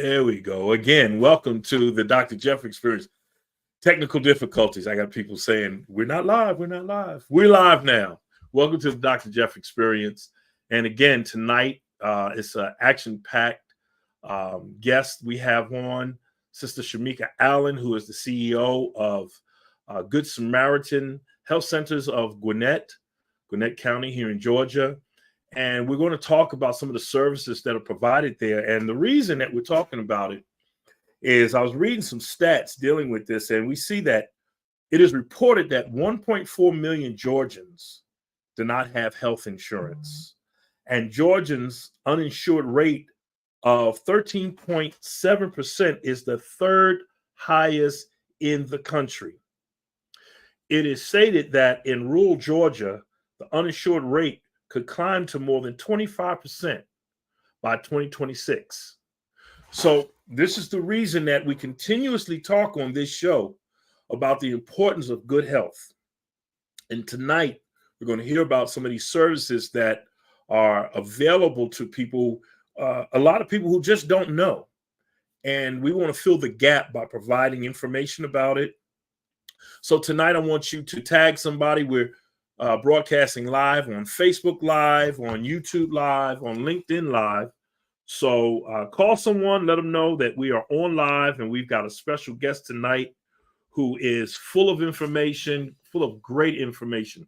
There we go. Again, welcome to the Dr. Jeff Experience. Technical difficulties. I got people saying, we're not live. We're not live. We're live now. Welcome to the Dr. Jeff Experience. And again, tonight, it's an action-packed guest we have on, Sister Shameka Allen, who is the CEO of Good Samaritan Health Centers of Gwinnett County here in Georgia. And we're going to talk about some of the services that are provided there. And the reason that we're talking about it is I was reading some stats dealing with this, and we see that it is reported that 1.4 million Georgians do not have health insurance. And Georgians' uninsured rate of 13.7% is the third highest in the country. It is stated that in rural Georgia, the uninsured rate could climb to more than 25% by 2026. So this is the reason that we continuously talk on this show about the importance of good health. And tonight, we're going to hear about some of these services that are available to people, a lot of people who just don't know. And we want to fill the gap by providing information about it. So tonight, I want you to tag somebody. We're broadcasting live on Facebook Live, on YouTube Live, on LinkedIn Live. So call someone, let them know that we are on live, and we've got a special guest tonight who is full of information, full of great information.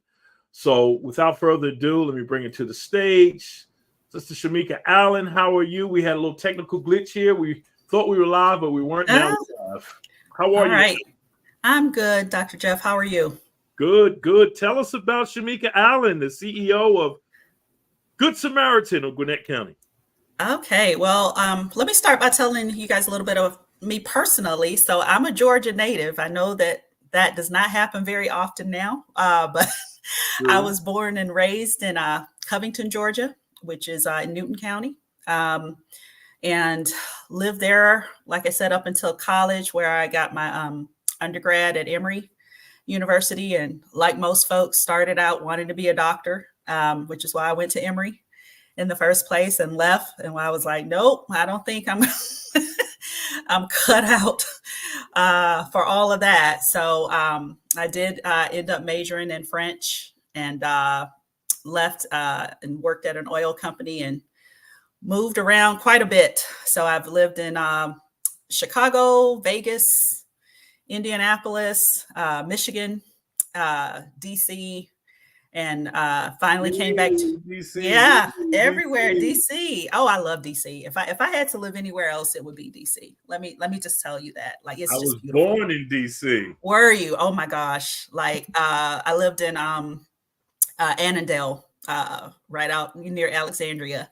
So without further ado, let me bring it to the stage. Sister Shameka Allen, how are you? We had a little technical glitch here. We thought we were live, but we weren't now live. How are you? All right. I'm good, Dr. Jeff. How are you? Good, good. Tell us about Shameka Allen, the CEO of Good Samaritan of Gwinnett County. Okay, well, let me start by telling you guys a little bit of me personally. So I'm a Georgia native. I know that does not happen very often now, but I was born and raised in Covington, Georgia, which is in Newton County, and lived there, like I said, up until college, where I got my undergrad at Emory University, and like most folks, started out wanting to be a doctor, which is why I went to Emory in the first place and left. And I was like, nope, I don't think I'm I'm cut out for all of that. So I did end up majoring in French, and left and worked at an oil company and moved around quite a bit. So I've lived in Chicago, Vegas, Indianapolis, Michigan, DC, and finally came back to DC. Everywhere. DC. Oh, I love DC. If I had to live anywhere else, it would be DC. Let me just tell you that. Like, it's just beautiful. Born in DC. Were you? Oh my gosh! Like I lived in Annandale, right out near Alexandria.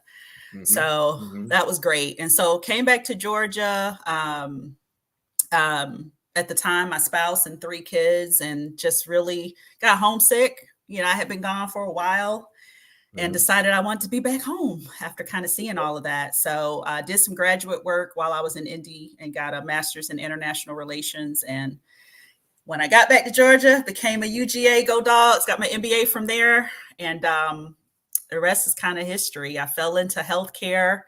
Mm-hmm. So that was great. And so came back to Georgia. At the time, my spouse and 3 kids, and just really got homesick. You know, I had been gone for a while and decided I wanted to be back home after kind of seeing all of that. So I did some graduate work while I was in Indy and got a master's in international relations. And when I got back to Georgia, became a UGA, go Dogs, got my MBA from there. And the rest is kind of history. I fell into healthcare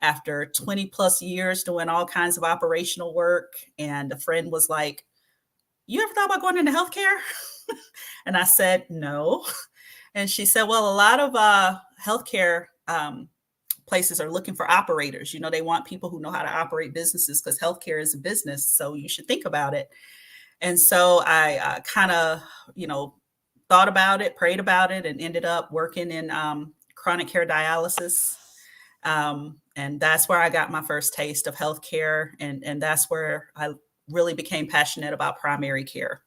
after 20 plus years doing all kinds of operational work. And a friend was like, you ever thought about going into healthcare? And I said, no. And she said, well, a lot of healthcare places are looking for operators. You know, they want people who know how to operate businesses, because healthcare is a business. So you should think about it. And so I kind of, thought about it, prayed about it, and ended up working in chronic care dialysis. And that's where I got my first taste of healthcare. And that's where I really became passionate about primary care,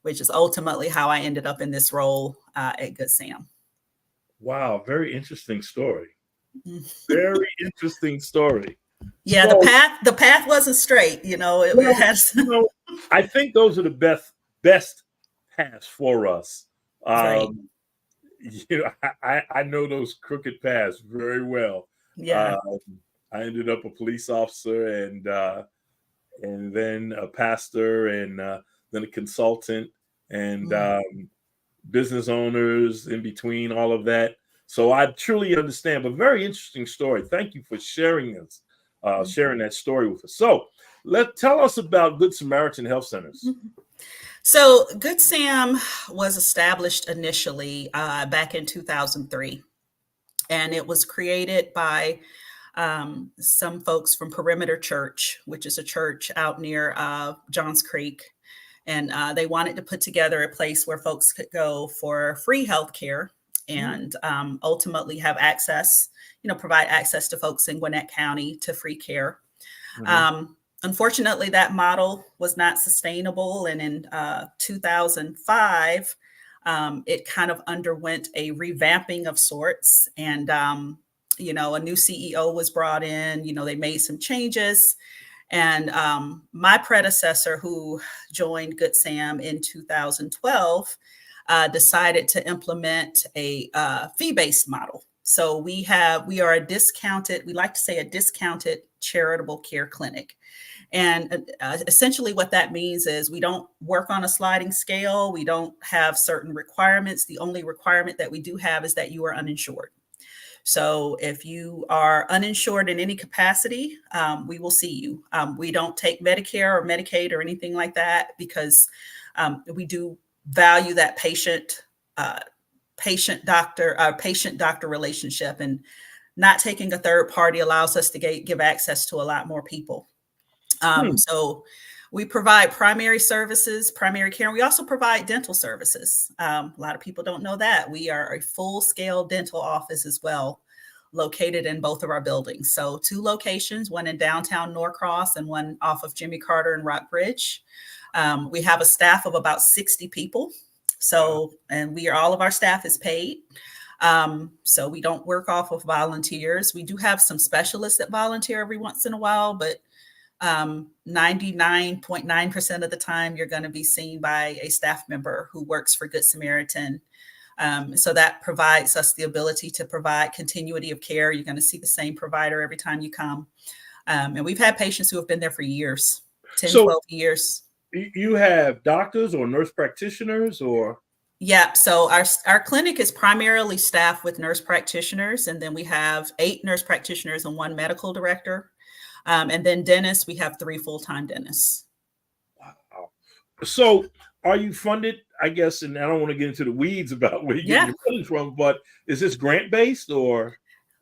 which is ultimately how I ended up in this role at Good Sam. Wow, very interesting story. Very interesting story. Yeah, so, the path wasn't straight, it has. I think those are the best paths for us. Right. I know those crooked paths very well. Yeah. I ended up a police officer, and then a pastor, and then a consultant, and business owners in between all of that. So I truly understand, but very interesting story. Thank you for sharing this sharing that story with us. So tell us about Good Samaritan Health Centers. So Good Sam was established initially back in 2003, and it was created by some folks from Perimeter Church, which is a church out near Johns Creek. And they wanted to put together a place where folks could go for free healthcare and ultimately have access, provide access to folks in Gwinnett County to free care. Unfortunately, that model was not sustainable. And in 2005, it kind of underwent a revamping of sorts. And, a new CEO was brought in, they made some changes. And my predecessor, who joined Good Sam in 2012, decided to implement a fee-based model. So we are a discounted charitable care clinic. And essentially what that means is we don't work on a sliding scale. We don't have certain requirements. The only requirement that we do have is that you are uninsured. So if you are uninsured in any capacity, we will see you. We don't take Medicare or Medicaid or anything like that because we do value that patient-doctor relationship, and not taking a third party allows us to give access to a lot more people. So we provide primary services, primary care, and we also provide dental services. A lot of people don't know that. We are a full-scale dental office as well, located in both of our buildings. So 2 locations, one in downtown Norcross and one off of Jimmy Carter and Rockbridge. We have a staff of about 60 people. So, and all of our staff is paid. So we don't work off of volunteers. We do have some specialists that volunteer every once in a while, but 99.9% of the time, you're going to be seen by a staff member who works for Good Samaritan. So that provides us the ability to provide continuity of care. You're going to see the same provider every time you come. And we've had patients who have been there for years, 10, 12 years. You have doctors or nurse practitioners or? Yeah, so our clinic is primarily staffed with nurse practitioners, and then we have 8 nurse practitioners and 1 medical director. And then dentists, we have 3 full-time dentists. Wow. So are you funded, I guess, and I don't want to get into the weeds about where you get your money from, but is this grant-based or?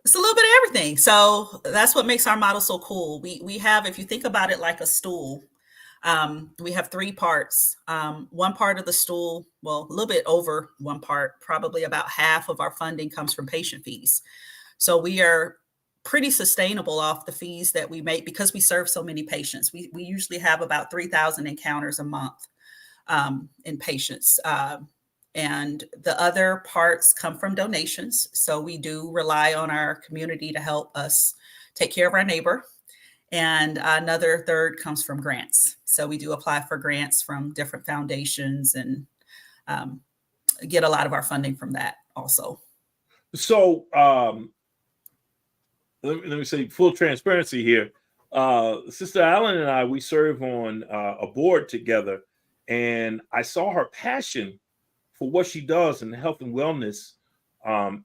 It's a little bit of everything. So that's what makes our model so cool. We have, if you think about it like a stool, we have 3 parts. One part of the stool, well, a little bit over one part, probably about half of our funding comes from patient fees. So we are pretty sustainable off the fees that we make because we serve so many patients. We usually have about 3,000 encounters a month in patients. And the other parts come from donations. So we do rely on our community to help us take care of our neighbor. And another third comes from grants. So we do apply for grants from different foundations and get a lot of our funding from that also. So let me say full transparency here. Sister Allen and I, we serve on a board together, and I saw her passion for what she does in the health and wellness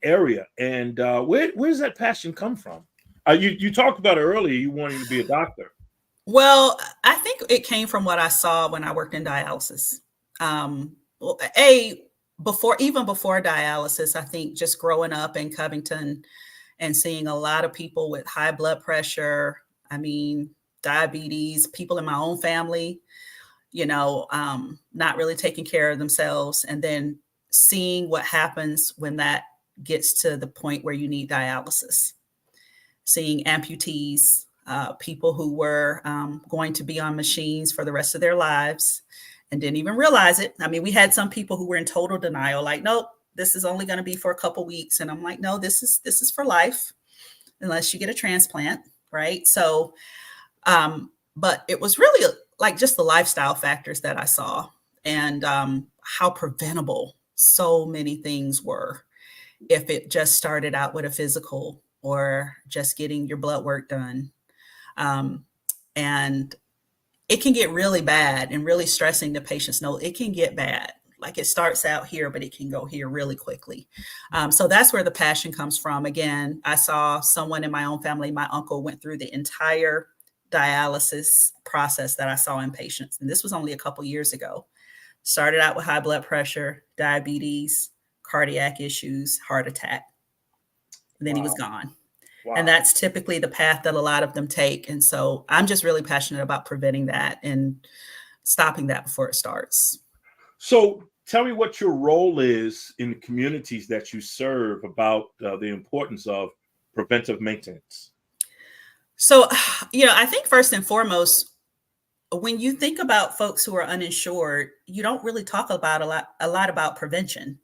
area. And where does that passion come from? You talked about it earlier, you wanting to be a doctor. Well, I think it came from what I saw when I worked in dialysis. Before dialysis, I think just growing up in Covington and seeing a lot of people with high blood pressure, diabetes, people in my own family, not really taking care of themselves. And then seeing what happens when that gets to the point where you need dialysis. Seeing amputees, people who were going to be on machines for the rest of their lives and didn't even realize it. We had some people who were in total denial, like, nope, this is only going to be for a couple weeks. And I'm like, no, this is for life, unless you get a transplant, right? So, but it was really like just the lifestyle factors that I saw and how preventable so many things were if it just started out with a physical or just getting your blood work done. And it can get really bad and really stressing. The patients know it can get bad. like it starts out here, but it can go here really quickly. So that's where the passion comes from. Again, I saw someone in my own family, my uncle went through the entire dialysis process that I saw in patients. And this was only a couple years ago. Started out with high blood pressure, diabetes, cardiac issues, heart attack. And then he was gone. Wow. And that's typically the path that a lot of them take. And so I'm just really passionate about preventing that and stopping that before it starts. So tell me what your role is in the communities that you serve about the importance of preventive maintenance. So, I think first and foremost, when you think about folks who are uninsured, you don't really talk about a lot about prevention.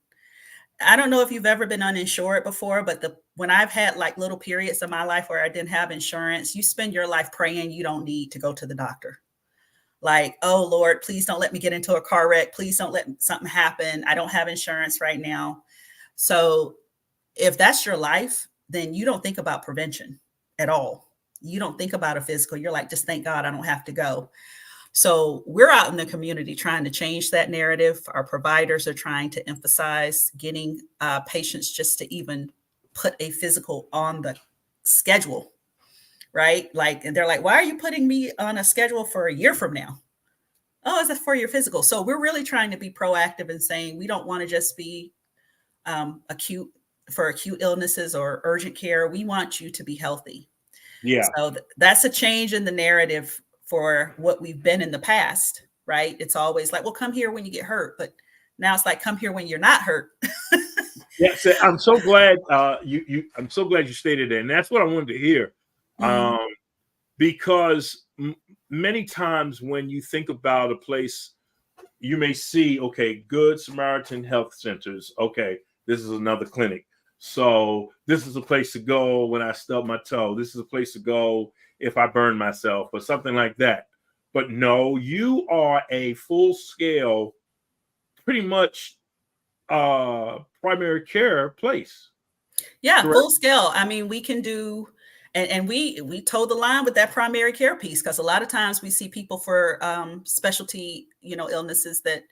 I don't know if you've ever been uninsured before, but when I've had like little periods of my life where I didn't have insurance, you spend your life praying you don't need to go to the doctor. Like, oh Lord, please don't let me get into a car wreck. Please don't let something happen. I don't have insurance right now. So if that's your life, then you don't think about prevention at all. You don't think about a physical. You're like, just thank God I don't have to go. So we're out in the community trying to change that narrative. Our providers are trying to emphasize getting patients just to even put a physical on the schedule, right? Like, and they're like, why are you putting me on a schedule for a year from now? Oh, is that for your physical? So we're really trying to be proactive and saying we don't want to just be acute illnesses or urgent care. We want you to be healthy. Yeah. So that's a change in the narrative for what we've been in the past, right? It's always like, well, come here when you get hurt, but now it's like, come here when you're not hurt. Yeah, so I'm so glad I'm so glad you stated that, and that's what I wanted to hear, because many times when you think about a place, you may see, okay, Good Samaritan Health Centers. Okay, this is another clinic. So this is a place to go when I stub my toe. This is a place to go if I burn myself or something like that. But no, you are a full-scale, pretty much primary care place. Yeah, correct? Full scale. I mean, we can do, and we toe the line with that primary care piece, because a lot of times we see people for specialty, illnesses that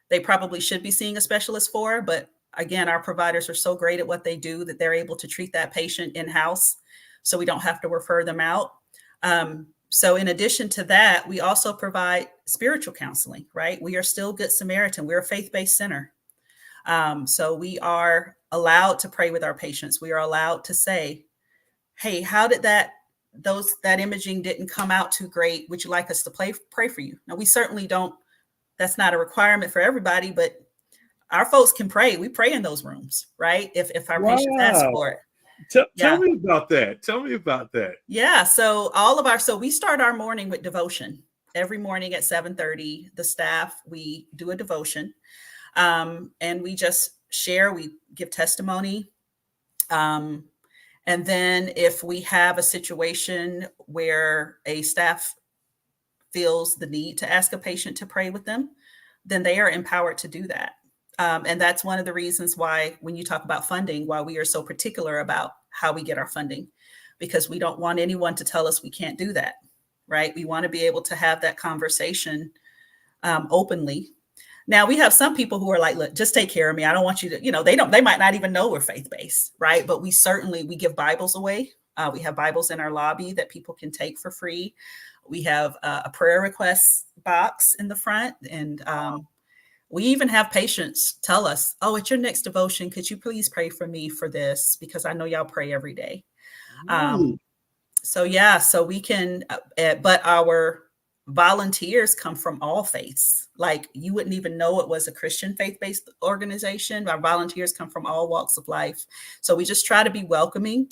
they probably should be seeing a specialist for, but again, our providers are so great at what they do that they're able to treat that patient in-house, so we don't have to refer them out. So in addition to that, we also provide spiritual counseling, right? We are still Good Samaritan. We're a faith-based center. So we are allowed to pray with our patients. We are allowed to say, hey, how did that imaging didn't come out too great? Would you like us to pray for you? Now, we certainly don't, that's not a requirement for everybody, but our folks can pray. We pray in those rooms, right? If our patients ask for it. Tell me about that. Tell me about that. Yeah. So we start our morning with devotion. Every morning at 7:30, the staff, we do a devotion. And we just share, we give testimony. And then if we have a situation where a staff feels the need to ask a patient to pray with them, then they are empowered to do that. And that's one of the reasons why, when you talk about funding, why we are so particular about how we get our funding, because we don't want anyone to tell us we can't do that, right? We want to be able to have that conversation openly. Now, we have some people who are like, look, just take care of me. I don't want you to, they might not even know we're faith-based, right? But we give Bibles away. We have Bibles in our lobby that people can take for free. We have a prayer request box in the front. And we even have patients tell us, oh, at your next devotion, could you please pray for me for this? Because I know y'all pray every day. So we can, but our volunteers come from all faiths. Like, you wouldn't even know it was a Christian faith-based organization. Our volunteers come from all walks of life. So we just try to be welcoming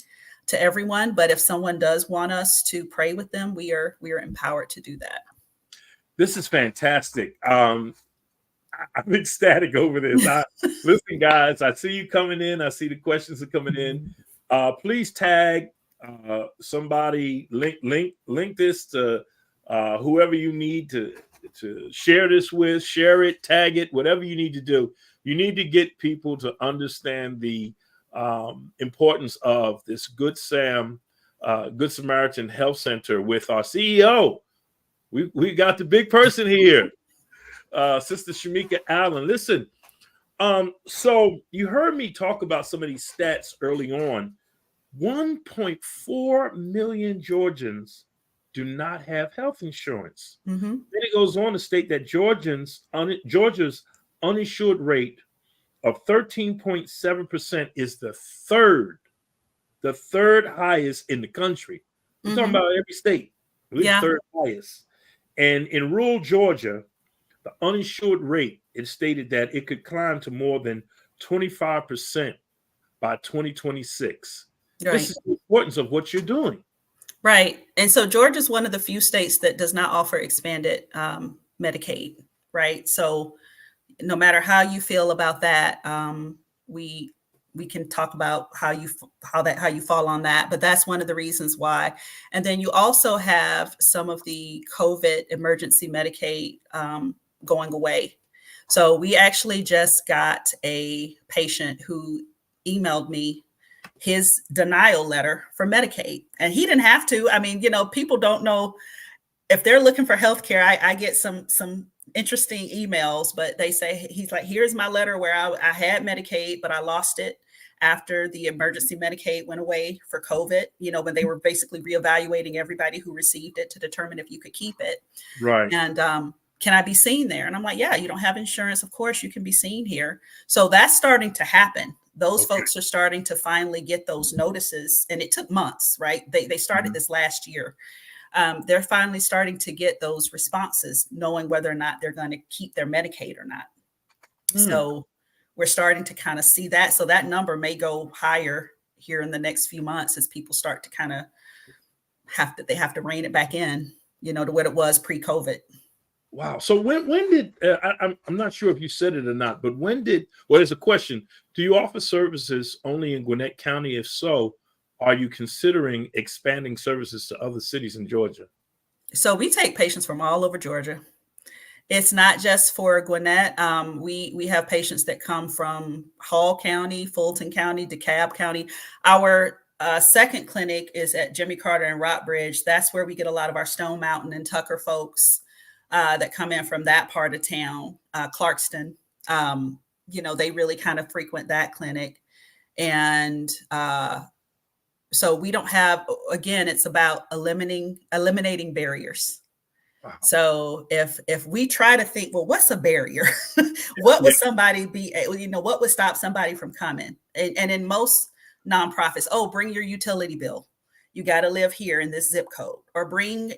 to everyone. But if someone does want us to pray with them, we are empowered to do that. This is fantastic. I'm ecstatic over this. Listen, guys, I see you coming in. I see the questions are coming in. Please tag somebody, link this to whoever you need to share this with, share it, tag it, whatever you need to do. You need to get people to understand the importance of this Good Samaritan Health Center with our CEO. We got the big person here, Sister Shameka Allen. Listen, So you heard me talk about some of these stats early on. 1.4 million Georgians do not have health insurance. Mm-hmm. Then it goes on to state that Georgia's uninsured rate of 13.7% is the third highest in the country. We're talking about every state, we're third highest. And in rural Georgia, the uninsured rate, it stated that it could climb to more than 25% by 2026. Right. This is the importance of what you're doing. Right. And so Georgia is one of the few states that does not offer expanded Medicaid. Right. So no matter how you feel about that, we can talk about how you fall on that, but that's one of the reasons why. And then you also have some of the COVID emergency Medicaid going away. So we actually just got a patient who emailed me his denial letter for Medicaid, and he didn't have to. I mean, people don't know if they're looking for healthcare. I get some interesting emails, but they say, he's like, here's my letter where I had Medicaid, but I lost it after the emergency Medicaid went away for COVID, when they were basically reevaluating everybody who received it to determine if you could keep it. Right. And can I be seen there? And I'm like, yeah, you don't have insurance. Of course you can be seen here. So that's starting to happen. Those folks are starting to finally get those notices. And it took months, right? They started this last year. They're finally starting to get those responses, knowing whether or not they're going to keep their Medicaid or not. So we're starting to kind of see that. So that number may go higher here in the next few months as people start to kind of they have to rein it back in, to what it was pre-COVID. Wow. So when did I'm not sure if you said it or not, but there's a question. Do you offer services only in Gwinnett County? If so, are you considering expanding services to other cities in Georgia? So we take patients from all over Georgia. It's not just for Gwinnett. We have patients that come from Hall County, Fulton County, DeKalb County. Our second clinic is at Jimmy Carter and Rockbridge. That's where we get a lot of our Stone Mountain and Tucker folks that come in from that part of town. Clarkston, they really kind of frequent that clinic. And so we don't have, again, it's about eliminating barriers. Wow. So if we try to think, well, what's a barrier? What would somebody be, what would stop somebody from coming? And in most nonprofits, bring your utility bill. You got to live here in this zip code, or bring,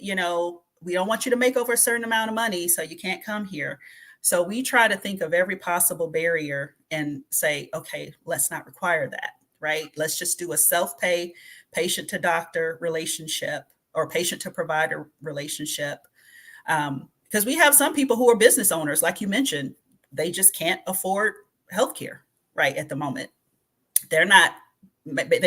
we don't want you to make over a certain amount of money, so you can't come here. So we try to think of every possible barrier and say, okay, let's not require that, right? Let's just do a self-pay patient to doctor relationship or patient to provider relationship. Because we have some people who are business owners, like you mentioned, they just can't afford healthcare right at the moment. They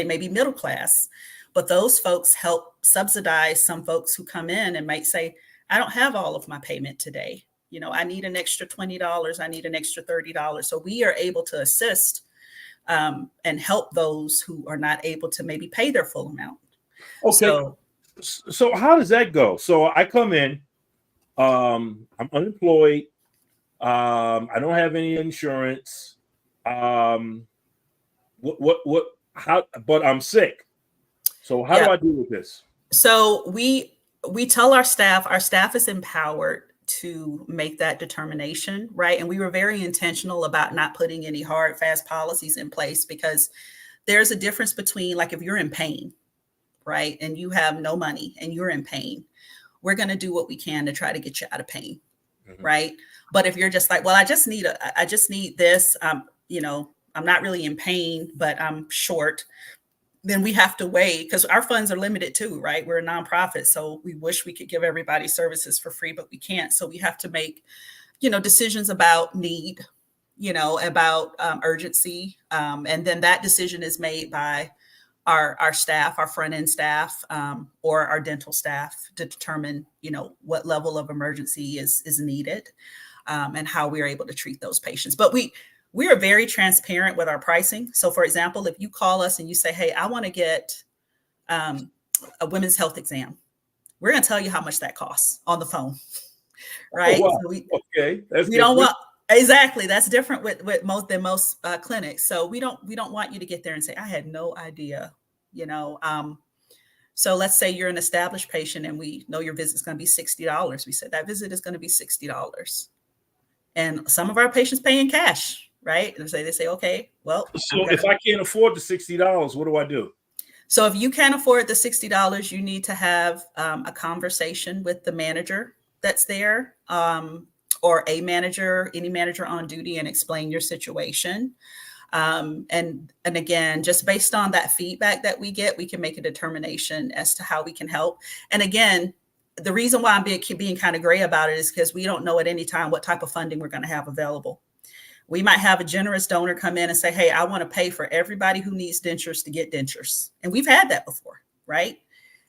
may be middle class, but those folks help subsidize some folks who come in and might say, I don't have all of my payment today. I need an extra $20. I need an extra $30. So we are able to assist and help those who are not able to maybe pay their full amount. Okay. So how does that go? So I come in, I'm unemployed. I don't have any insurance. But I'm sick. So how do I deal with this? So we tell our staff is empowered to make that determination, right? And we were very intentional about not putting any hard, fast policies in place, because there's a difference between, like, if you're in pain, right, and you have no money and you're in pain, we're going to do what we can to try to get you out of pain, right? But if you're just like, well, I just need this, I'm not really in pain, but I'm short, then we have to wait, because our funds are limited too, right? We're a nonprofit, so we wish we could give everybody services for free, but we can't. So we have to make, decisions about need, about urgency. And then that decision is made by our staff, our front end staff, or our dental staff, to determine, what level of emergency is needed, and how we're able to treat those patients. But we are very transparent with our pricing. So, for example, if you call us and you say, hey, I want to get a women's health exam, we're going to tell you how much that costs on the phone, right? Oh, wow. So okay. we don't want, Exactly. That's different with most clinics. So we don't want you to get there and say, I had no idea, you know. So let's say you're an established patient and we know your visit is going to be $60. We said that visit is going to be $60. And some of our patients pay in cash, right? And they say, okay, well, So if I can't afford the $60, what do I do? So if you can't afford the $60, you need to have a conversation with the manager that's there, or a manager, any manager on duty, and explain your situation. And again, just based on that feedback that we get, we can make a determination as to how we can help. And again, the reason why I'm being kind of gray about it is because we don't know at any time what type of funding we're going to have available. We might have a generous donor come in and say, hey, I want to pay for everybody who needs dentures to get dentures. And we've had that before, right?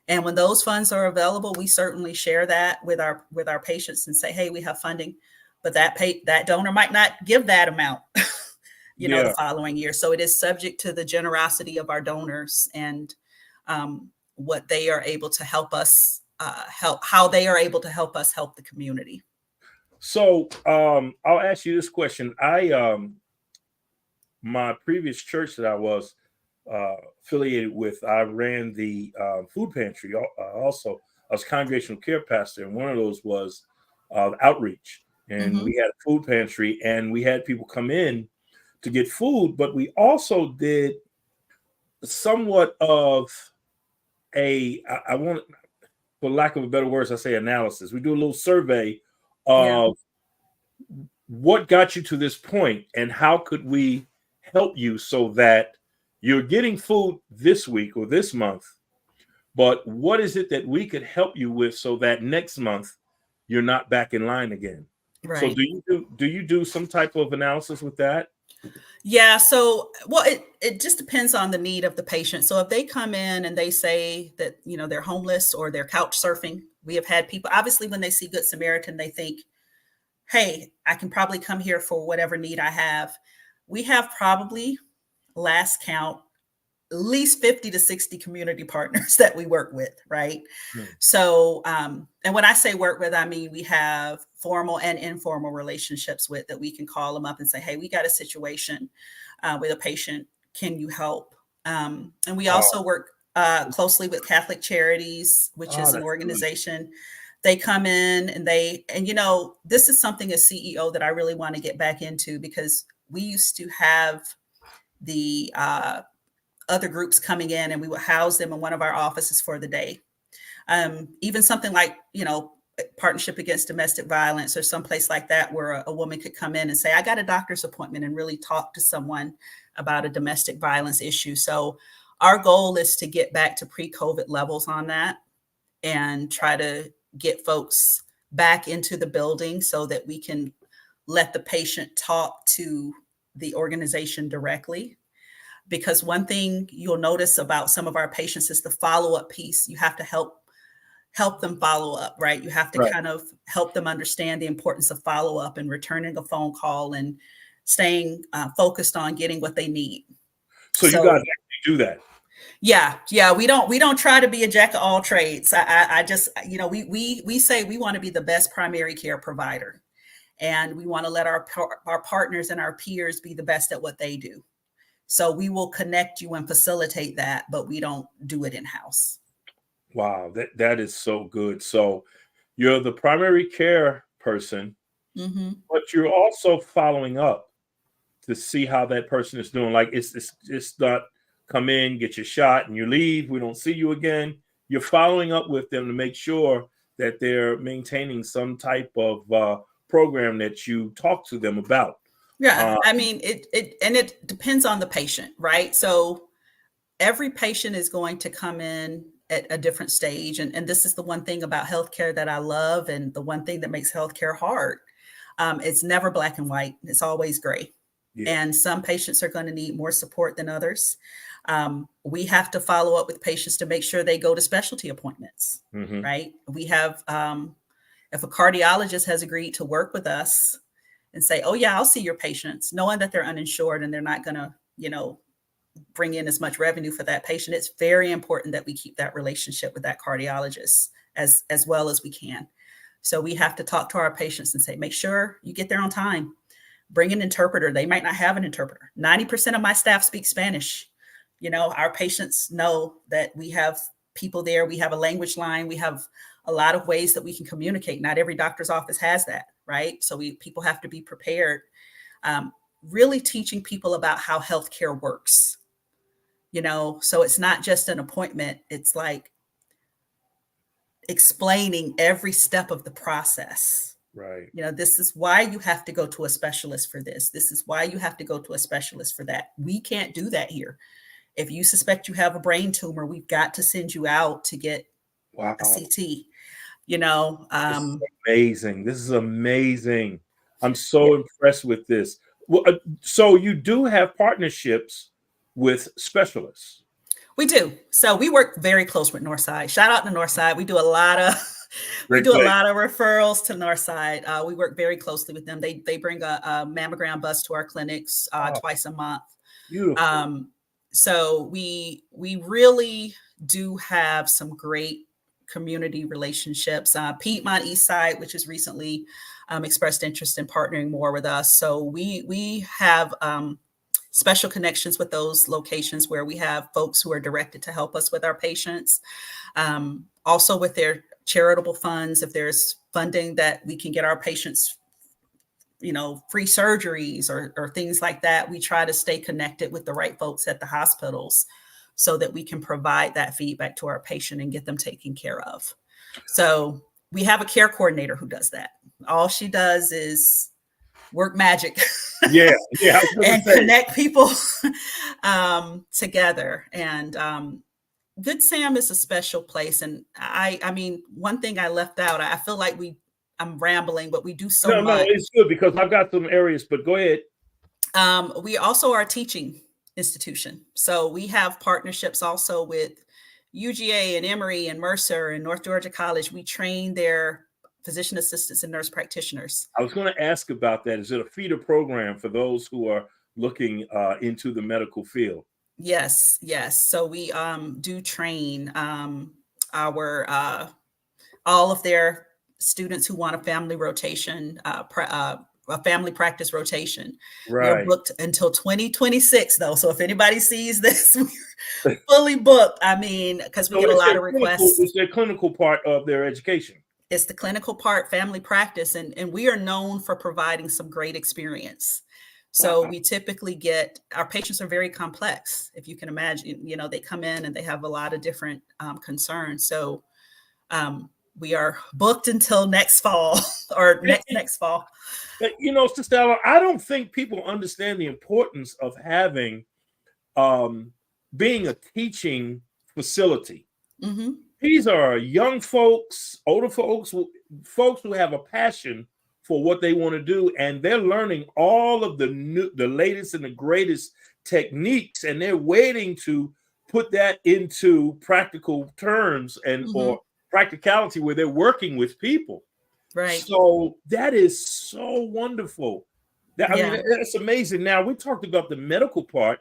And when those funds are available, we certainly share that with our patients and say, hey, we have funding, but that donor might not give that amount, the following year. So it is subject to the generosity of our donors and what they are able to help us how they are able to help us help the community. So I'll ask you this question. My previous church that I was affiliated with, I ran the food pantry. Also, I was congregational care pastor, and one of those was outreach. And we had a food pantry, and we had people come in to get food, but we also did somewhat of I want, for lack of a better words, I say analysis. We do a little survey of what got you to this point and how could we help you so that you're getting food this week or this month, but what is it that we could help you with so that next month you're not back in line again? Right. So do you do some type of analysis with that? Yeah. So, well, it just depends on the need of the patient. So if they come in and they say that, they're homeless or they're couch surfing, we have had people, obviously, when they see Good Samaritan, they think, hey, I can probably come here for whatever need I have. We have probably, last count, at least 50 to 60 community partners that we work with, right? So, and when I say work with, I mean, we have formal and informal relationships with that we can call them up and say, hey, we got a situation with a patient. Can you help? And we also work closely with Catholic Charities, which is an organization. Good. They come in and this is something as CEO that I really want to get back into, because we used to have the other groups coming in and we would house them in one of our offices for the day. Even something like, Partnership Against Domestic Violence or someplace like that, where a woman could come in and say, I got a doctor's appointment, and really talk to someone about a domestic violence issue. So our goal is to get back to pre-COVID levels on that and try to get folks back into the building so that we can let the patient talk to the organization directly. Because one thing you'll notice about some of our patients is the follow-up piece. You have to help them follow up, right? You have to kind of help them understand the importance of follow-up and returning a phone call and staying focused on getting what they need. So you guys actually do that? Yeah. We don't try to be a jack of all trades. I just, we say we want to be the best primary care provider, and we want to let our partners and our peers be the best at what they do. So we will connect you and facilitate that, but we don't do it in-house. Wow, that is so good. So you're the primary care person, but you're also following up to see how that person is doing. Like it's not come in, get your shot, and you leave. We don't see you again. You're following up with them to make sure that they're maintaining some type of program that you talk to them about. Yeah, I mean, it depends on the patient, right? So every patient is going to come in at a different stage. And this is the one thing about healthcare that I love, and the one thing that makes healthcare hard. It's never black and white. It's always gray. Yeah. And some patients are going to need more support than others. We have to follow up with patients to make sure they go to specialty appointments, right? We have, if a cardiologist has agreed to work with us and say, oh yeah, I'll see your patients, knowing that they're uninsured and they're not going to, bring in as much revenue for that patient, it's very important that we keep that relationship with that cardiologist as well as we can. So we have to talk to our patients and say, make sure you get there on time. bring an interpreter. They might not have an interpreter. 90% of my staff speak Spanish. Our patients know that we have people there. We have a language line. We have a lot of ways that we can communicate. Not every doctor's office has that, right? So people have to be prepared. Really teaching people about how healthcare works. So it's not just an appointment. It's like explaining every step of the process. Right. This is why you have to go to a specialist for this. This is why you have to go to a specialist for that. We can't do that here. If you suspect you have a brain tumor, we've got to send you out to get a CT. This is amazing. This is amazing. I'm so impressed with this. Well, so you do have partnerships with specialists. We do. So we work very close with Northside. Shout out to Northside. We do a lot of referrals to Northside. We work very closely with them. They bring a mammogram bus to our clinics twice a month. Beautiful. So we really do have some great community relationships. Piedmont East Side, which has recently expressed interest in partnering more with us. So we have special connections with those locations where we have folks who are directed to help us with our patients. Also with their charitable funds, if there's funding that we can get our patients, free surgeries or things like that, we try to stay connected with the right folks at the hospitals so that we can provide that feedback to our patient and get them taken care of. So we have a care coordinator who does that. All she does is work magic. Yeah. And connect people together. And Good Sam is a special place. And I mean, one thing I left out, I feel like I'm rambling, but we do so much. No, it's good because I've got some areas, but go ahead. We also are a teaching institution. So we have partnerships also with UGA and Emory and Mercer and North Georgia College. We train their physician assistants and nurse practitioners. I was going to ask about that. Is it a feeder program for those who are looking into the medical field? Yes. So we do train all of their students who want a family rotation, a family practice rotation. Right. We're booked until 2026, though. So if anybody sees this, we're fully booked. I mean, because we get a lot of requests. It's their clinical part of their education. It's the clinical part, family practice, and we are known for providing some great experience. So we typically our patients are very complex. If you can imagine, they come in and they have a lot of different concerns. So we are booked until next fall or next fall. Sister Allen, I don't think people understand the importance of having being a teaching facility. Mm-hmm. These are young folks, older folks, folks who have a passion for what they want to do, and they're learning all of the latest and the greatest techniques, and they're waiting to put that into practical terms and or practicality where they're working with people. Right. So that is so wonderful. I mean, that's amazing. Now, we talked about the medical part,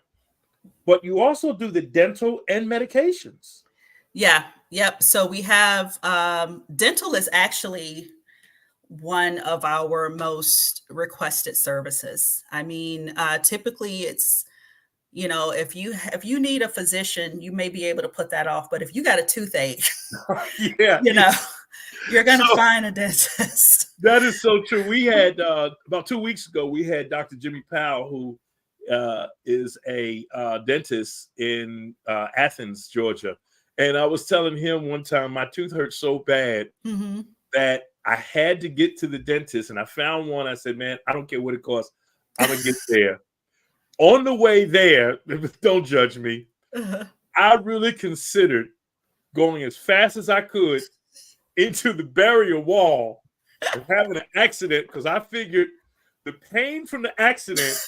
but you also do the dental and medications. Yeah. Yep. So we have dental is actually one of our most requested services. I mean, typically it's, if you need a physician, you may be able to put that off. But if you got a toothache, you're going to find a dentist. That is so true. We had about 2 weeks ago, we had Dr. Jimmy Powell, who is a dentist in Athens, Georgia. And I was telling him one time, my tooth hurt so bad that I had to get to the dentist, and I found one. I said, man, I don't care what it costs. I'm going to get there. On the way there, don't judge me, I really considered going as fast as I could into the barrier wall and having an accident, because I figured the pain from the accident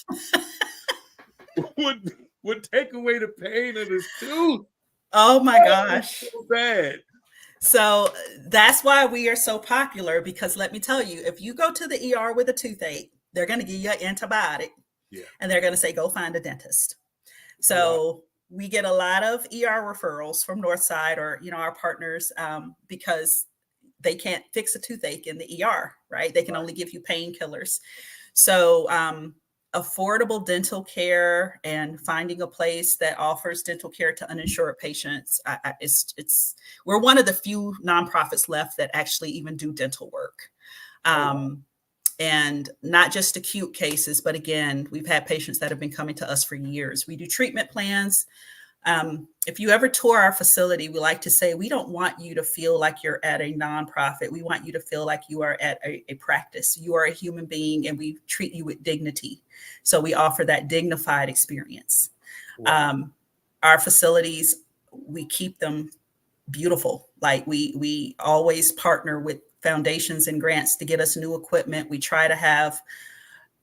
would take away the pain of his tooth. Oh my gosh. So bad. So that's why we are so popular, because let me tell you, if you go to the ER with a toothache, they're going to give you an antibiotic and they're going to say, go find a dentist. So we get a lot of ER referrals from Northside or, our partners because they can't fix a toothache in the ER, right? They can only give you painkillers. So affordable dental care and finding a place that offers dental care to uninsured patients, we're one of the few nonprofits left that actually even do dental work. And not just acute cases, but again, we've had patients that have been coming to us for years. We do treatment plans. If you ever tour our facility, we like to say, we don't want you to feel like you're at a nonprofit. We want you to feel like you are at a practice. You are a human being and we treat you with dignity. So we offer that dignified experience. Wow. Our facilities, we keep them beautiful. Like we always partner with foundations and grants to get us new equipment. We try to have,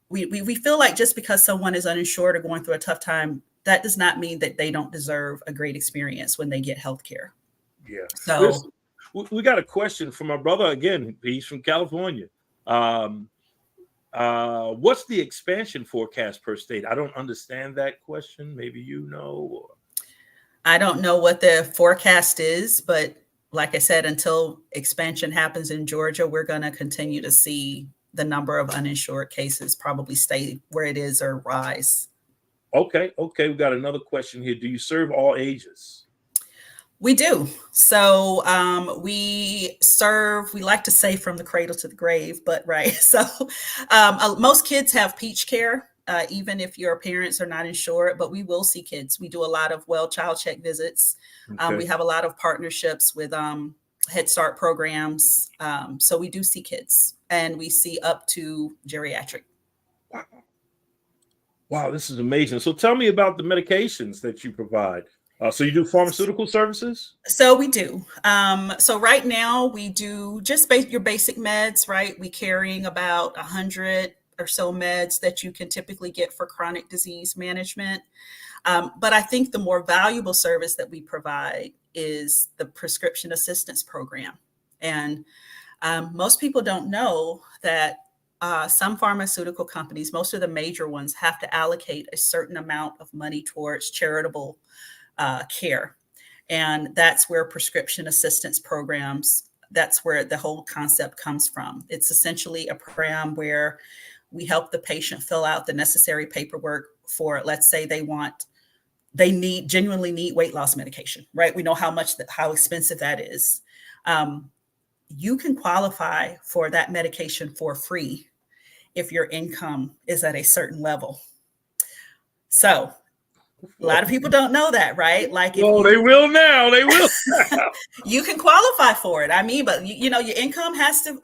we feel like just because someone is uninsured or going through a tough time, that does not mean that they don't deserve a great experience when they get healthcare. Yeah. So listen, we got a question from our brother again. He's from California. What's the expansion forecast per state? I don't understand that question. Maybe you know. Or... I don't know what the forecast is, but like I said, until expansion happens in Georgia, we're going to continue to see the number of uninsured cases probably stay where it is or rise. Okay. We got another question here. Do you serve all ages? We do. So we like to say from the cradle to the grave, but right. So most kids have peach care, even if your parents are not insured, but we will see kids. We do a lot of child check visits. Okay. We have a lot of partnerships with Head Start programs. So we do see kids and we see up to geriatric. Wow, this is amazing. So tell me about the medications that you provide. So you do pharmaceutical services? So we do. So right now we do just your basic meds, right? We carrying about 100 or so meds that you can typically get for chronic disease management. But I think the more valuable service that we provide is the prescription assistance program. And most people don't know that some pharmaceutical companies, most of the major ones, have to allocate a certain amount of money towards charitable care. And that's where prescription assistance programs, that's where the whole concept comes from. It's essentially a program where we help the patient fill out the necessary paperwork for, let's say they genuinely need weight loss medication, right? We know how expensive that is. You can qualify for that medication for free if your income is at a certain level. So a lot of people don't know that, right? Like, they will now. They will. You can qualify for it. I mean, but you know, your income has to.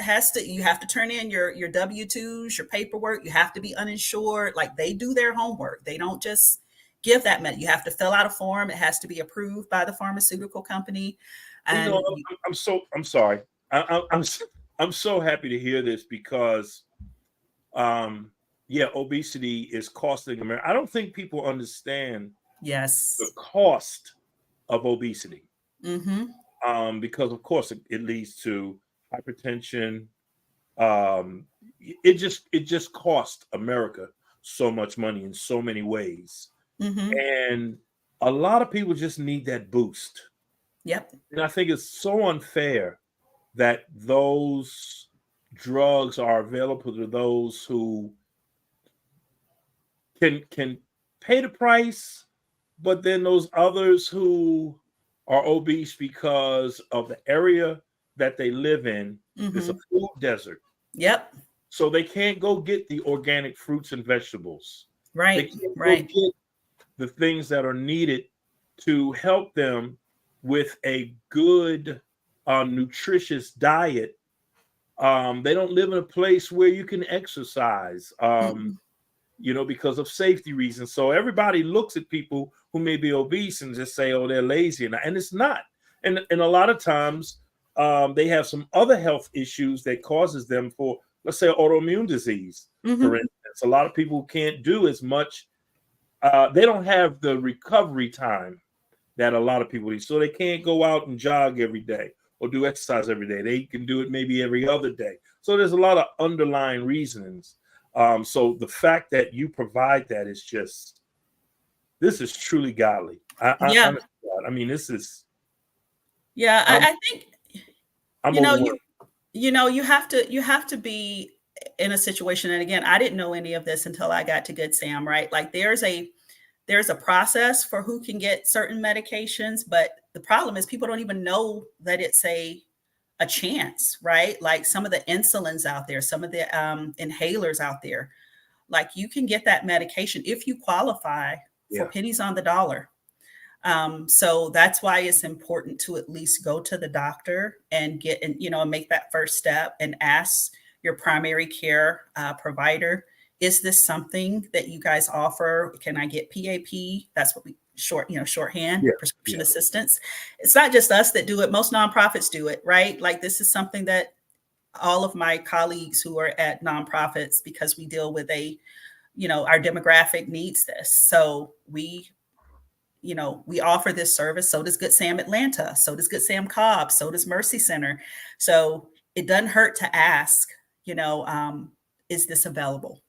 You have to turn in your W-2s, your paperwork. You have to be uninsured. Like, they do their homework. They don't just give that med. You have to fill out a form. It has to be approved by the pharmaceutical company. And I'm sorry. I'm so happy to hear this because, obesity is costing America. I don't think people understand the cost of obesity. Mm-hmm. Because of course it leads to hypertension. It just costs America so much money in so many ways. Mm-hmm. And a lot of people just need that boost. Yep. And I think it's so unfair that those drugs are available to those who can pay the price, but then those others who are obese because of the area that they live in is a food desert. Yep. So they can't go get the organic fruits and vegetables. Right. They can't go get the things that are needed to help them with a good, nutritious diet. They don't live in a place where you can exercise, because of safety reasons. So everybody looks at people who may be obese and just say, oh, they're lazy. And it's not. And a lot of times they have some other health issues that causes them for, let's say, autoimmune disease, for instance. A lot of people can't do as much. They don't have the recovery time that a lot of people do. So they can't go out and jog every day or do exercise every day. They can do it maybe every other day. So there's a lot of underlying reasons. So the fact that you provide that is this is truly godly. I mean, this is. Yeah, I think, you have to be, in a situation, and again, I didn't know any of this until I got to Good Sam, right? Like there's a process for who can get certain medications, but the problem is people don't even know that it's a chance, right? Like some of the insulins out there, some of the inhalers out there, like you can get that medication if you qualify for pennies on the dollar. So that's why it's important to at least go to the doctor and get, and make that first step and ask your primary care provider, is this something that you guys offer? Can I get PAP? That's what we shorthand, prescription assistance. It's not just us that do it. Most nonprofits do it, right? Like this is something that all of my colleagues who are at nonprofits, because we deal with our demographic needs this. So we offer this service. So does Good Sam Atlanta. So does Good Sam Cobb. So does Mercy Center. So it doesn't hurt to ask, is this available?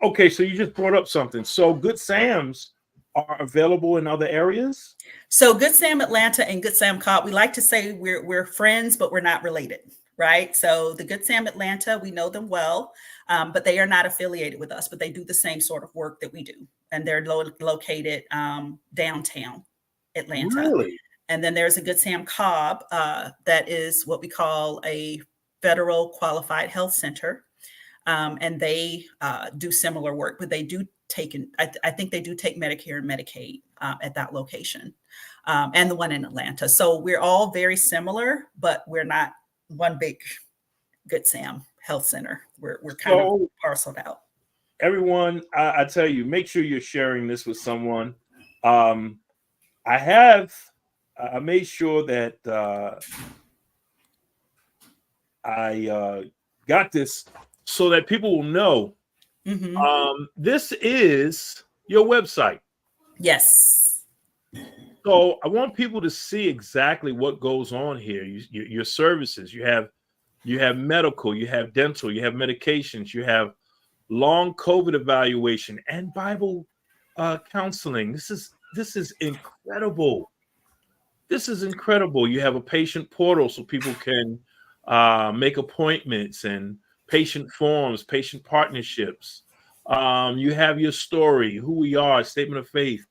Okay, so you just brought up something. So Good Sam's are available in other areas? So Good Sam Atlanta and Good Sam Cobb, we like to say we're friends, but we're not related, right? So the Good Sam Atlanta, we know them well, but they are not affiliated with us, but they do the same sort of work that we do. And they're located downtown Atlanta. Really? And then there's a Good Sam Cobb that is what we call a federal qualified health center. And they do similar work, but they do I think they do take Medicare and Medicaid at that location, and the one in Atlanta. So we're all very similar, but we're not one big Good Sam Health Center. We're kind of parceled out. Everyone, I tell you, make sure you're sharing this with someone. I made sure that I got this so that people will know. Mm-hmm. This is your website. Yes. So I want people to see exactly what goes on here. Your services. You have medical, you have dental, you have medications, you have long COVID evaluation and Bible counseling. This is incredible. This is incredible. You have a patient portal so people can make appointments, and patient forms, patient partnerships. You have your story, who we are, statement of faith.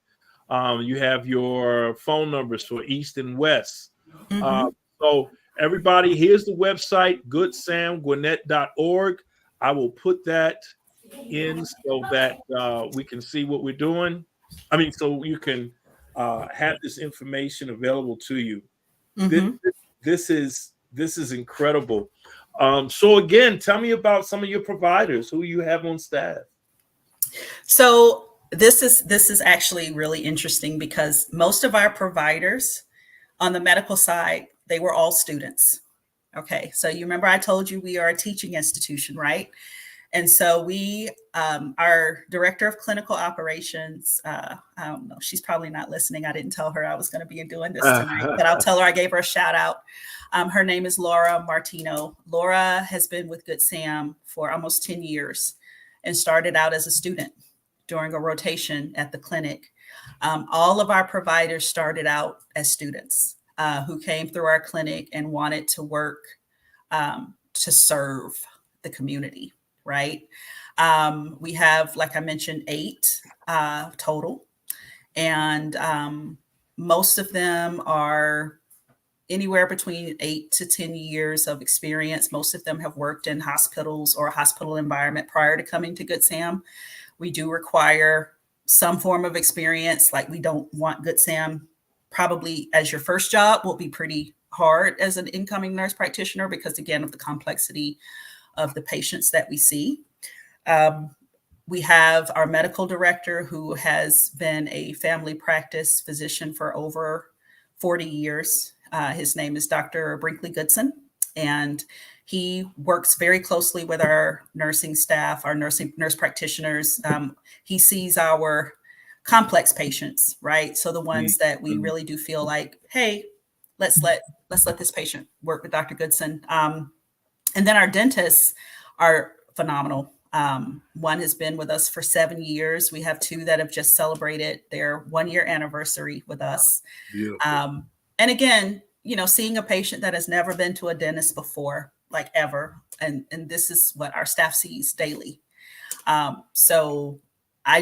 You have your phone numbers for East and West. Mm-hmm. So everybody, here's the website, goodsamgwinnett.org. I will put that in so that we can see what we're doing. So you can have this information available to you. Mm-hmm. This is incredible. So again, tell me about some of your providers, who you have on staff. So this is actually really interesting because most of our providers on the medical side, they were all students. Okay. So you remember I told you we are a teaching institution, right? And so we, our director of clinical operations, I don't know, she's probably not listening. I didn't tell her I was going to be doing this tonight, but I'll tell her I gave her a shout out. Her name is Laura Martino. Laura has been with Good Sam for almost 10 years and started out as a student during a rotation at the clinic. All of our providers started out as students who came through our clinic and wanted to work to serve the community. Right. We have, like I mentioned, 8 total. And most of them are anywhere between 8 to 10 years of experience. Most of them have worked in hospitals or a hospital environment prior to coming to Good Sam. We do require some form of experience. Like we don't want Good Sam probably as your first job will be pretty hard as an incoming nurse practitioner because, again, of the complexity of the patients that we see. We have our medical director who has been a family practice physician for over 40 years. His name is Dr. Brinkley Goodson, and he works very closely with our nursing staff, our nurse practitioners. He sees our complex patients, right? So the ones that we really do feel like, hey, let's let this patient work with Dr. Goodson. And then our dentists are phenomenal. One has been with us for 7 years. We have 2 that have just celebrated their 1-year anniversary with us. And again, seeing a patient that has never been to a dentist before, like ever. And this is what our staff sees daily. So I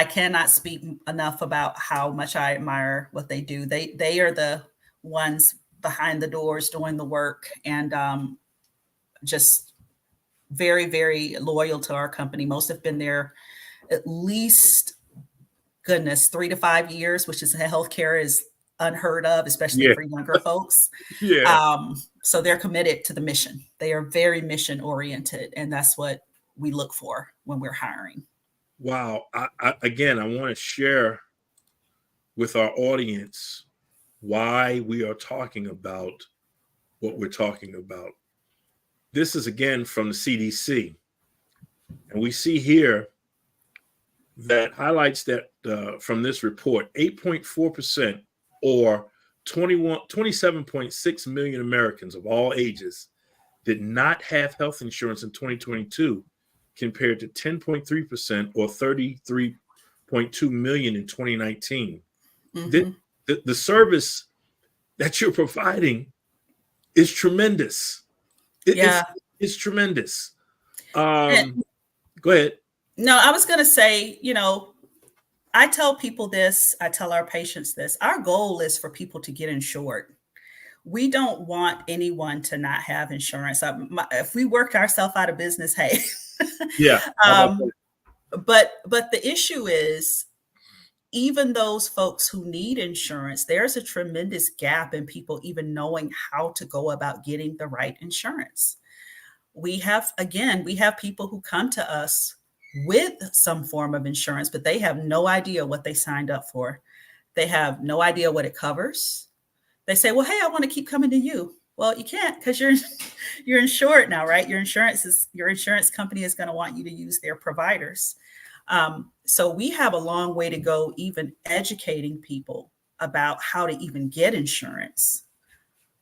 cannot speak enough about how much I admire what they do. They are the ones behind the doors doing the work, and just very, very loyal to our company. Most have been there at least, goodness, 3 to 5 years, which is healthcare is unheard of, especially for younger folks. So they're committed to the mission. They are very mission oriented, and that's what we look for when we're hiring. Wow. Again, I want to share with our audience why we are talking about what we're talking about. This is again from the CDC. And we see here that highlights that from this report, 8.4% or 27.6 million Americans of all ages did not have health insurance in 2022, compared to 10.3% or 33.2 million in 2019. The service that you're providing is tremendous. It's tremendous. Go ahead. No, I was going to say, I tell people this, I tell our patients this. Our goal is for people to get insured. We don't want anyone to not have insurance. If we work ourselves out of business, hey. Yeah. But the issue is, even those folks who need insurance, there's a tremendous gap in people even knowing how to go about getting the right insurance. We have people who come to us with some form of insurance, but they have no idea what they signed up for. They have no idea what it covers. They say, well, hey, I want to keep coming to you. Well, you can't, because you're insured now, right? Your insurance company is going to want you to use their providers. So we have a long way to go, even educating people about how to even get insurance,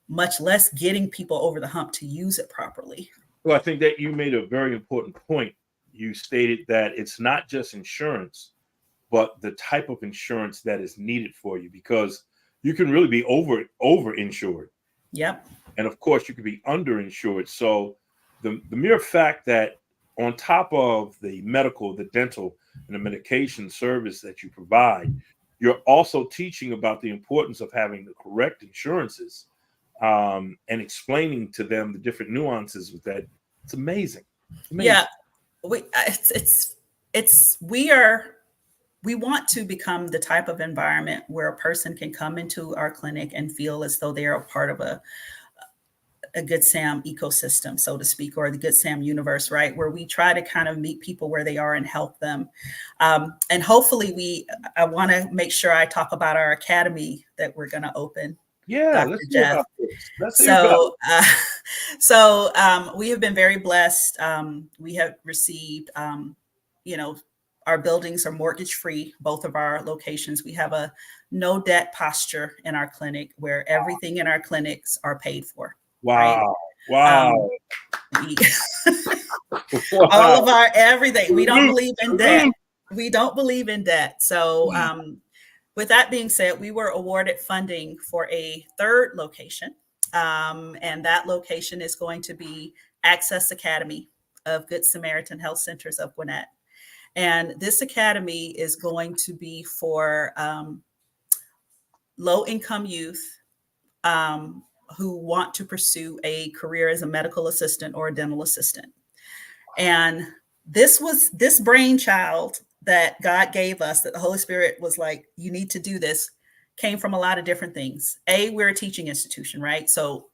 much less getting people over the hump to use it properly. Well, I think that you made a very important point. You stated that it's not just insurance, but the type of insurance that is needed for you, because you can really be over insured. Yep. And of course, you could be underinsured. So the mere fact that on top of the medical, the dental, and the medication service that you provide, you're also teaching about the importance of having the correct insurances, and explaining to them the different nuances with that. It's amazing. Yeah, we want to become the type of environment where a person can come into our clinic and feel as though they are a part of a Good Sam ecosystem, so to speak, or the Good Sam universe, right? Where we try to kind of meet people where they are and help them. And hopefully I want to make sure I talk about our academy that we're going to open. Yeah, Dr. Jeff. So we have been very blessed. We have received, our buildings are mortgage free, both of our locations. We have a no debt posture in our clinic, where everything in our clinics are paid for. Wow. Right? Wow. All of our everything. We don't believe in debt. We don't believe in debt. So with that being said, we were awarded funding for a third location. And that location is going to be Access Academy of Good Samaritan Health Centers of Gwinnett. And this academy is going to be for low-income youth who want to pursue a career as a medical assistant or a dental assistant. And this brainchild that God gave us, that the Holy Spirit was like, you need to do this, came from a lot of different things. We're a teaching institution, right? So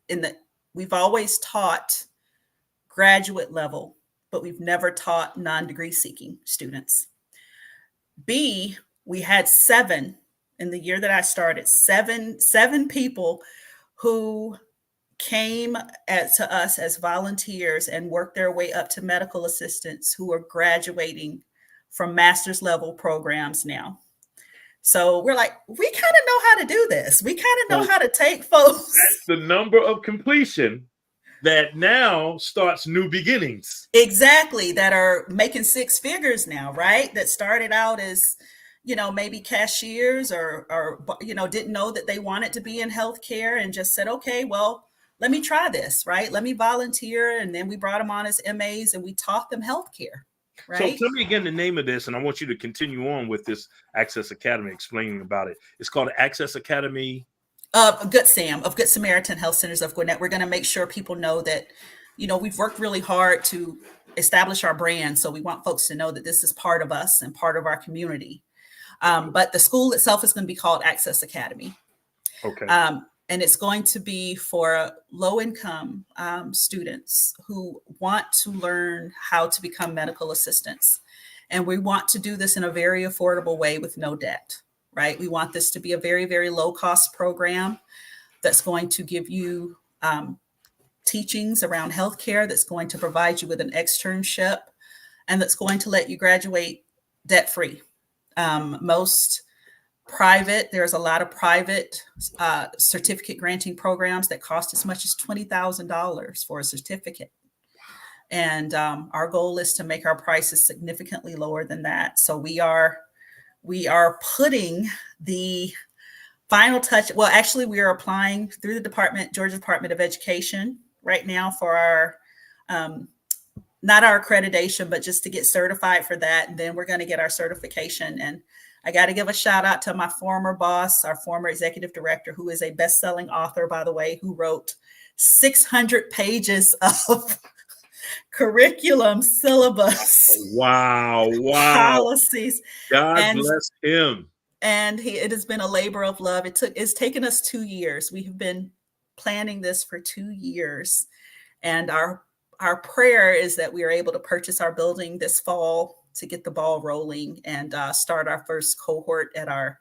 we've always taught graduate level, but we've never taught non-degree seeking students. B, we had 7 in the year that I started, seven people who came to us as volunteers and worked their way up to medical assistants who are graduating from master's level programs now. So we're like, we kind of know how to do this. We kind of know how to take folks. That's the number of completion that now starts new beginnings. Exactly. That are making 6 figures now, right? That started out as, maybe cashiers or didn't know that they wanted to be in healthcare and just said, okay, well, let me try this, right? Let me volunteer. And then we brought them on as MAs and we taught them healthcare, right? So tell me again the name of this, and I want you to continue on with this Access Academy, explaining about it. It's called Access Academy. Good Sam of Good Samaritan Health Centers of Gwinnett. We're going to make sure people know that, we've worked really hard to establish our brand. So we want folks to know that this is part of us and part of our community. But the school itself is going to be called Access Academy. Okay. And it's going to be for low-income students who want to learn how to become medical assistants. And we want to do this in a very affordable way with no debt, right? We want this to be a very, very low-cost program that's going to give you teachings around healthcare, that's going to provide you with an externship, and that's going to let you graduate debt-free. There's a lot of private certificate granting programs that cost as much as $20,000 for a certificate. And our goal is to make our prices significantly lower than that. So we are putting the final touch. Well, actually, we are applying through the Georgia Department of Education right now for our, not our accreditation, but just to get certified for that. And then we're going to get our certification. And I got to give a shout out to my former boss, our former executive director, who is a best-selling author, by the way, who wrote 600 pages of curriculum, syllabus, wow, policies. God bless him. And it has been a labor of love. It's taken us 2 years. We have been planning this for 2 years. And our prayer is that we are able to purchase our building this fall to get the ball rolling and start our first cohort at our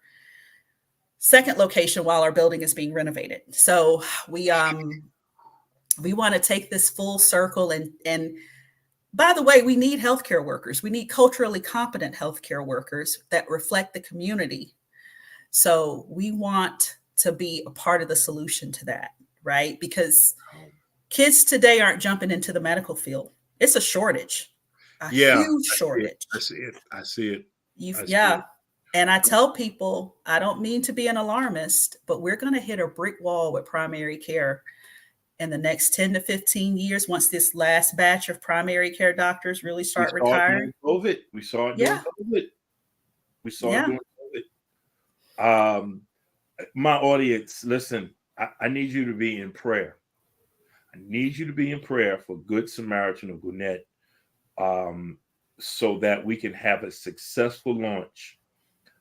second location while our building is being renovated. So we want to take this full circle. And by the way, we need healthcare workers. We need culturally competent healthcare workers that reflect the community. So we want to be a part of the solution to that, right? Because kids today aren't jumping into the medical field. It's a shortage. Huge shortage. I see it. And I tell people, I don't mean to be an alarmist, but we're going to hit a brick wall with primary care in the next 10 to 15 years. Once this last batch of primary care doctors really start retiring. We saw it during COVID. My audience, listen, I need you to be in prayer. I need you to be in prayer for Good Samaritan of Gwinnett, so that we can have a successful launch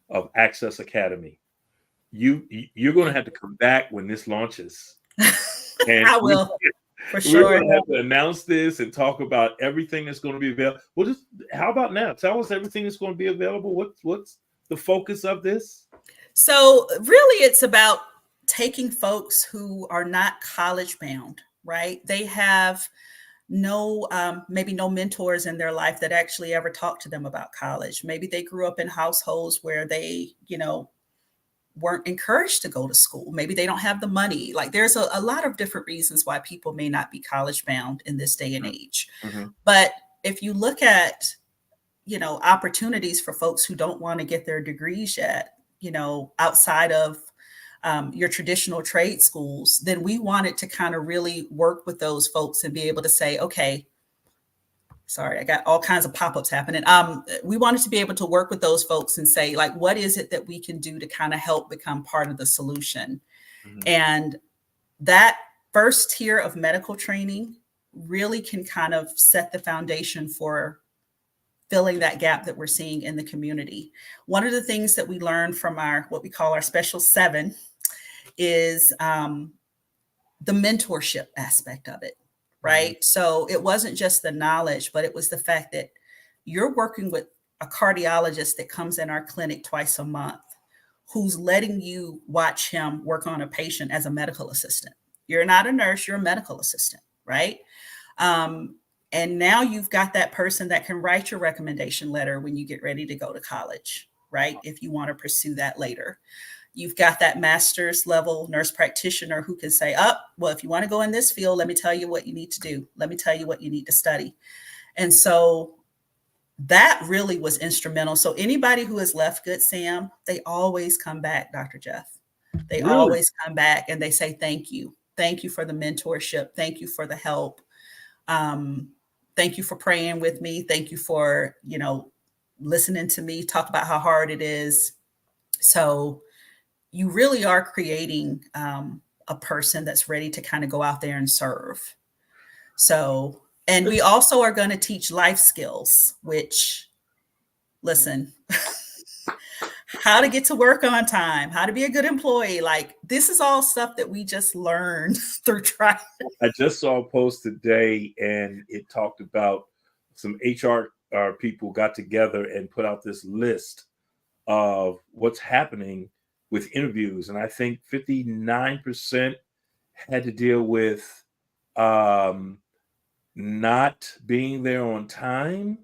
of Access Academy. You're going to have to come back when this launches. And I will, for sure. We're going to have to announce this and talk about everything that's going to be available. Well, how about now? Tell us everything that's going to be available. What's the focus of this? So really, it's about taking folks who are not college bound, right? They have maybe no mentors in their life that actually ever talk to them about college. Maybe they grew up in households where they, weren't encouraged to go to school. Maybe they don't have the money. Like there's a lot of different reasons why people may not be college bound in this day and age. Mm-hmm. But if you look at, opportunities for folks who don't want to get their degrees yet, outside of your traditional trade schools, then we wanted to kind of really work with those folks and be able to say, okay, sorry, I got all kinds of pop-ups happening. We wanted to be able to work with those folks and say, like, what is it that we can do to kind of help become part of the solution? Mm-hmm. And that first tier of medical training really can kind of set the foundation for filling that gap that we're seeing in the community. One of the things that we learned from what we call our Special 7 is the mentorship aspect of it. Right. So it wasn't just the knowledge, but it was the fact that you're working with a cardiologist that comes in our clinic twice a month, who's letting you watch him work on a patient as a medical assistant. You're not a nurse, you're a medical assistant. Right. And now you've got that person that can write your recommendation letter when you get ready to go to college. Right. If you want to pursue that later. You've got that master's level nurse practitioner who can say, well, if you want to go in this field, let me tell you what you need to do. Let me tell you what you need to study. And so that really was instrumental. So anybody who has left Good Sam, they always come back, Dr. Jeff. They always come back and they say, thank you Thank you for the mentorship. Thank you for the help. Thank you for praying with me. Thank you for, listening to me talk about how hard it is. So you really are creating a person that's ready to kind of go out there and serve. So, and we also are going to teach life skills, which, listen, how to get to work on time, how to be a good employee. Like, this is all stuff that we just learned through trial. I just saw a post today, and it talked about some HR people got together and put out this list of what's happening with interviews. And I think 59% had to deal with not being there on time,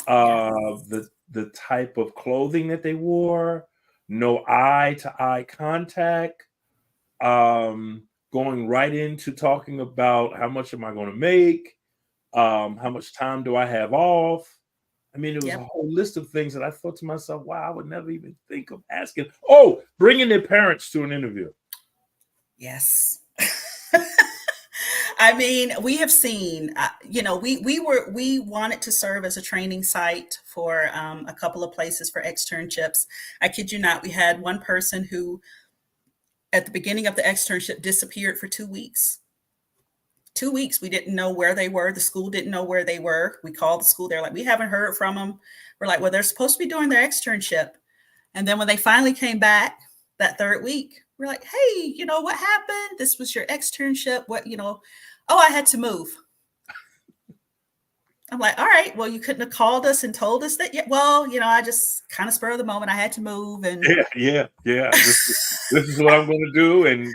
the type of clothing that they wore, no eye-to-eye contact, going right into talking about how much am I going to make, how much time do I have off. I mean, it was a whole list of things that I thought to myself, wow, I would never even think of asking. Oh, bringing their parents to an interview. Yes. I mean, we have seen, we wanted to serve as a training site for a couple of places for externships. I kid you not, we had one person who, at the beginning of the externship, disappeared for 2 weeks. 2 weeks, we didn't know where they were. The school didn't know where they were. We called the school. They're like, we haven't heard from them. We're like, well, they're supposed to be doing their externship. And then when they finally came back that third week, we're like, hey, what happened? This was your externship. What, oh, I had to move. I'm like, all right, well, you couldn't have called us and told us that yet. Well, I just kind of spur of the moment. I had to move. And yeah. This is what I'm going to do. And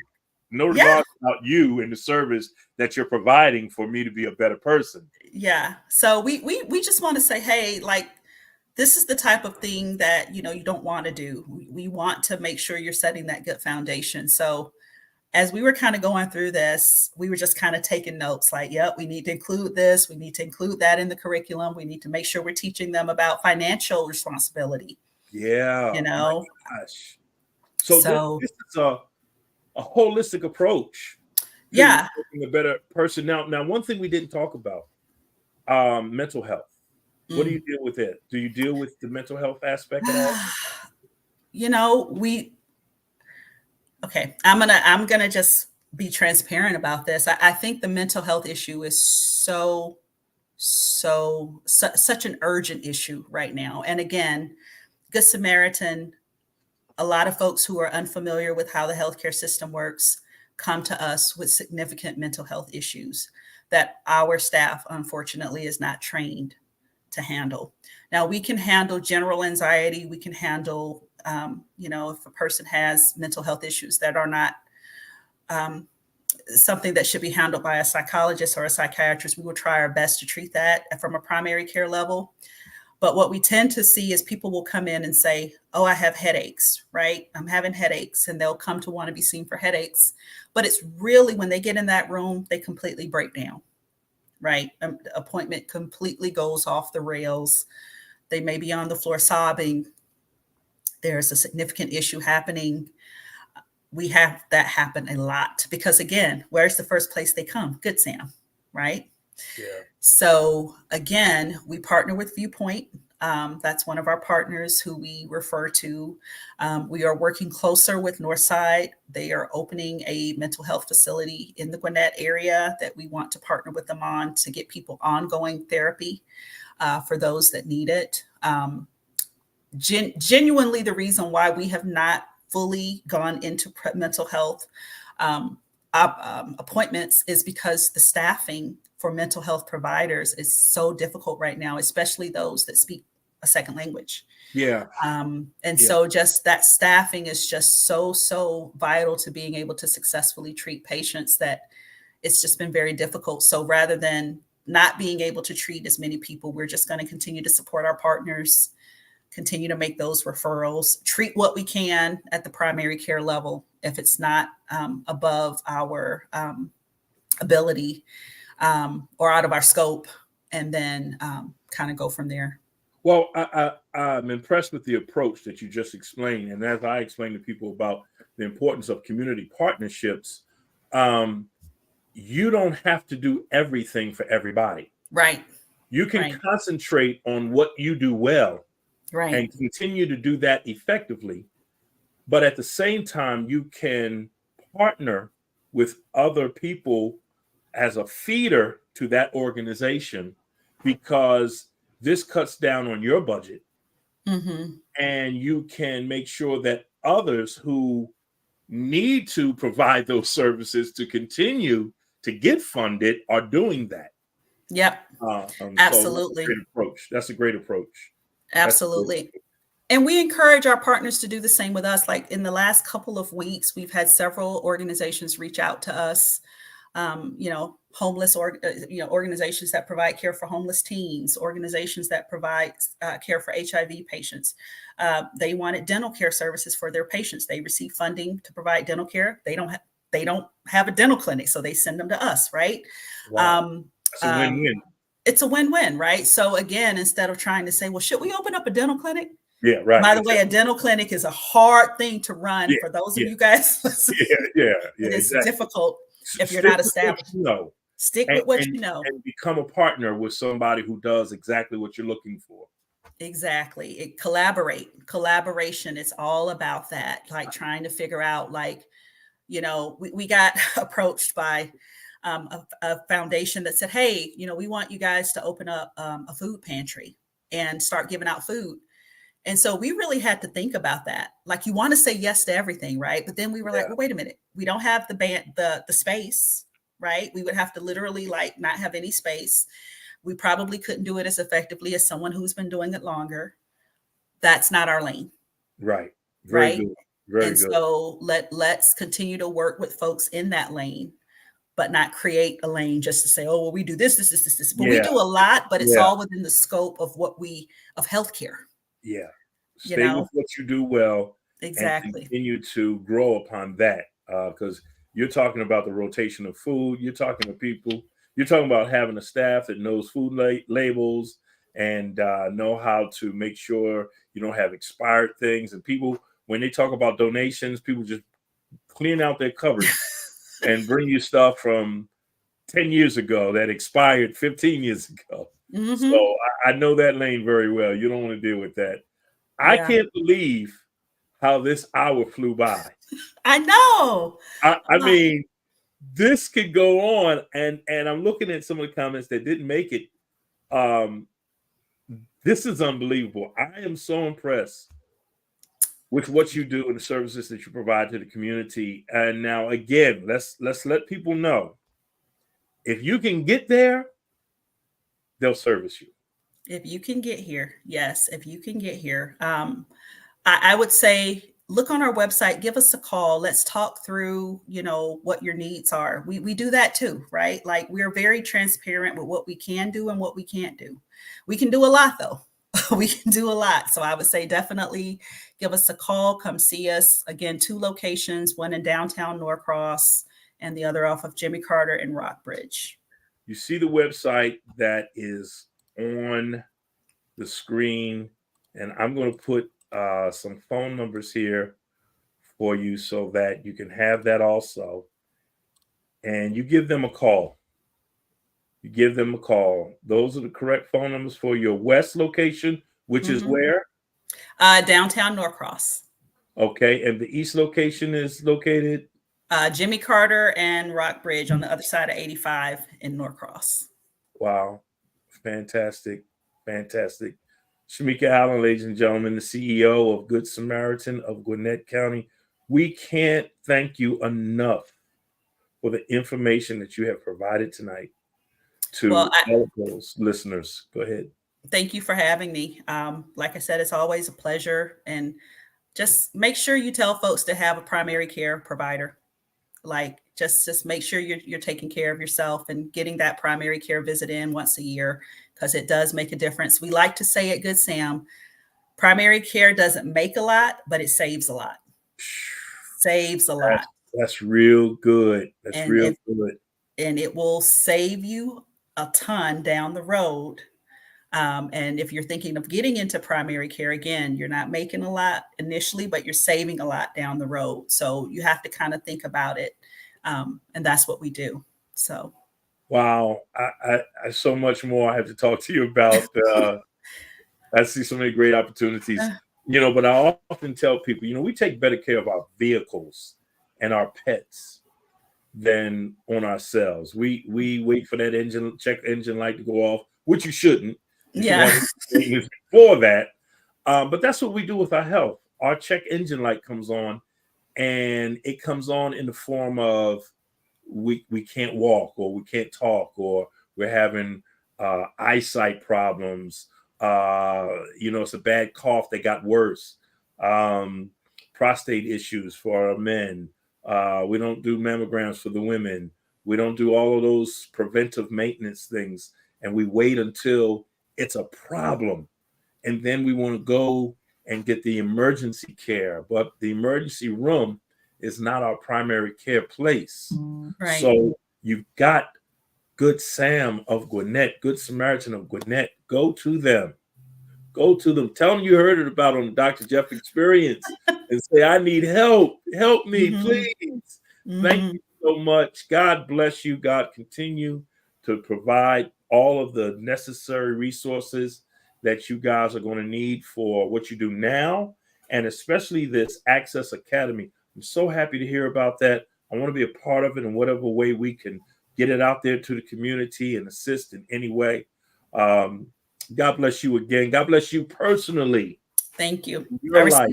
no regard about you and the service that you're providing for me to be a better person. Yeah. So we just want to say, hey, like, this is the type of thing that, you don't want to do. We want to make sure you're setting that good foundation. So as we were kind of going through this, we were just kind of taking notes like, yep, we need to include this. We need to include that in the curriculum. We need to make sure we're teaching them about financial responsibility. Yeah. My gosh. So this is a holistic approach. Yeah. Making a better person. Now, one thing we didn't talk about, mental health. What do you deal with it? Do you deal with the mental health aspect at all? Okay, I'm gonna just be transparent about this. I think the mental health issue is such an urgent issue right now. And again, Good Samaritan, a lot of folks who are unfamiliar with how the healthcare system works come to us with significant mental health issues that our staff, unfortunately, is not trained to handle. Now, we can handle general anxiety. We can handle, if a person has mental health issues that are not something that should be handled by a psychologist or a psychiatrist, we will try our best to treat that from a primary care level. But what we tend to see is people will come in and say, oh, I have headaches, right? I'm having headaches, and they'll come to want to be seen for headaches. But it's really when they get in that room, they completely break down. Right? Appointment completely goes off the rails. They may be on the floor sobbing. There's a significant issue happening. We have that happen a lot because, again, where's the first place they come? Good Sam, right? Yeah. So again, we partner with Viewpoint. That's one of our partners who we refer to. We are working closer with Northside. They are opening a mental health facility in the Gwinnett area that we want to partner with them on to get people ongoing therapy for those that need it. Genuinely, the reason why we have not fully gone into mental health appointments is because the staffing for mental health providers is so difficult right now, especially those that speak a second language. Yeah. So just that staffing is just so vital to being able to successfully treat patients that it's just been very difficult. So rather than not being able to treat as many people, we're just going to continue to support our partners, continue to make those referrals, treat what we can at the primary care level if it's not above our ability or out of our scope, and then kind of go from there. Well, I'm impressed with the approach that you just explained. And as I explained to people about the importance of community partnerships, you don't have to do everything for everybody. Right. You can Right. concentrate on what you do well Right. and continue to do that effectively. But at the same time, you can partner with other people as a feeder to that organization, because this cuts down on your budget, Mm-hmm. and you can make sure that others who need to provide those services to continue to get funded are doing that. Yep. So that's a great Absolutely. approach. That's a great approach. That's a great Absolutely. And we encourage our partners to do the same with us. Like in the last couple of weeks, we've had several organizations reach out to us. Organizations that provide care for homeless teens, organizations that provide care for HIV patients. They wanted dental care services for their patients. They receive funding to provide dental care. They don't have a dental clinic, so they send them to us, right? Wow. That's a win-win. It's a win-win, right? So again, instead of trying to say, well, should we open up a dental clinic? Yeah, right. By the way, a dental clinic is a hard thing to run Yeah, for those of yeah. you guys listening. Yeah, It's exactly. difficult if you're Stick not with what established. you know, Stick and, with what and you know. and become a partner with somebody who does exactly what you're looking for. Exactly. Collaboration. It's all about that. Like trying to figure out, like, we got approached by a foundation that said, hey, we want you guys to open up a food pantry and start giving out food. And so we really had to think about that. Like, you want to say yes to everything, right? But then we were like, well, wait a minute. We don't have the space, right? We would have to literally like not have any space. We probably couldn't do it as effectively as someone who's been doing it longer. That's not our lane. Right. Very Right. good. Very And good. so let's continue to work with folks in that lane, but not create a lane just to say, oh, well, we do this. But we do a lot, but it's all within the scope of of healthcare. Yeah. Stay with what you do well. Exactly. And continue to grow upon that. Because you're talking about the rotation of food. You're talking to people. You're talking about having a staff that knows food labels and know how to make sure you don't have expired things. And people, when they talk about donations, people just clean out their cupboards and bring you stuff from 10 years ago that expired 15 years ago. Mm-hmm. So I know that lane very well. You don't want to deal with that. Yeah. I can't believe how this hour flew by. I know. I mean, this could go on, and I'm looking at some of the comments that didn't make it. This is unbelievable. I am so impressed with what you do and the services that you provide to the community. And now, again, let's let people know, if you can get there, they'll service you. If you can get here, yes. If you can get here, I would say, look on our website, give us a call. Let's talk through, what your needs are. We do that too, right? Like, we're very transparent with what we can do and what we can't do. We can do a lot though. We can do a lot. So I would say definitely give us a call, come see us. Again, 2 locations, one in downtown Norcross and the other off of Jimmy Carter and Rockbridge. You see the website that is on the screen, and I'm going to put some phone numbers here for you so that you can have that also. And you give them a call. Those are the correct phone numbers for your west location, which is where? Downtown Norcross. Okay. And the east location is located? Jimmy Carter and Rockbridge on the other side of 85 in Norcross. Wow. Fantastic. Shameka Allen, ladies and gentlemen, the CEO of Good Samaritan of Gwinnett County. We can't thank you enough for the information that you have provided tonight to all of those listeners. Go ahead. Thank you for having me. Like I said, it's always a pleasure. And just make sure you tell folks to have a primary care provider. Like, just make sure you're taking care of yourself and getting that primary care visit in once a year, because it does make a difference. We like to say at Good Sam, primary care doesn't make a lot, but it saves a lot. That's real good. Good. And it will save you a ton down the road. And if you're thinking of getting into primary care, again, you're not making a lot initially, but you're saving a lot down the road. So you have to kind of think about it. And that's what we do. So. Wow. I so much more I have to talk to you about. I see so many great opportunities, but I often tell people, we take better care of our vehicles and our pets than on ourselves. We wait for that check engine light to go off, which you shouldn't. You should have it before that. But that's what we do with our health. Our check engine light comes on, and it comes on in the form of we can't walk, or we can't talk, or we're having eyesight problems. It's a bad cough that got worse. Prostate issues for our men. We don't do mammograms for the women. We don't do all of those preventive maintenance things. And we wait until it's a problem. And then we want to go and get the emergency care. But the emergency room is not our primary care place. Right. So you've got Good Sam of Gwinnett, Good Samaritan of Gwinnett. Go to them. Go to them. Tell them you heard it about on the Dr. Jeff Experience and say, I need help. Help me, please. Thank you so much. God bless you. God continue to provide all of the necessary resources that you guys are going to need for what you do now, and especially this Access Academy. I'm so happy to hear about that. I want to be a part of it in whatever way we can get it out there to the community and assist in any way. God bless you again. God bless you personally. Thank you. In your life.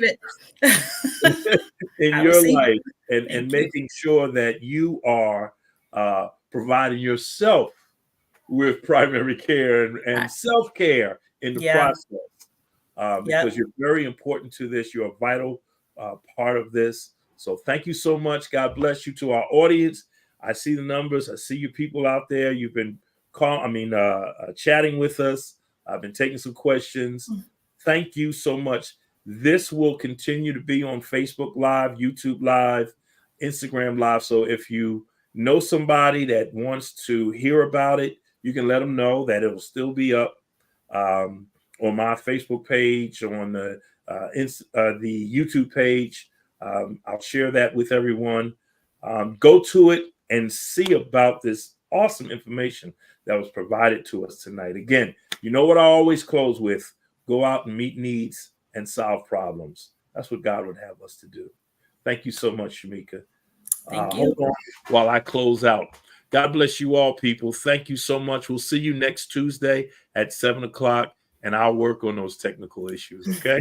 In your life, and making sure that you are providing yourself with primary care and self-care in the process. Because you're very important to this. You're a vital part of this. So thank you so much. God bless you. To our audience, I see the numbers. I see you people out there. You've been chatting with us. I've been taking some questions. Thank you so much. This will continue to be on Facebook Live, YouTube Live, Instagram Live. So if you know somebody that wants to hear about it, you can let them know that it will still be up on my Facebook page, on the YouTube page. I'll share that with everyone. Go to it and see about this awesome information that was provided to us tonight. Again, you know what I always close with: go out and meet needs and solve problems. That's what God would have us to do. Thank you so much, Shameka. Thank you. Hold on while I close out. God bless you all, people. Thank you so much. We'll see you next Tuesday at 7 o'clock, and I'll work on those technical issues, okay?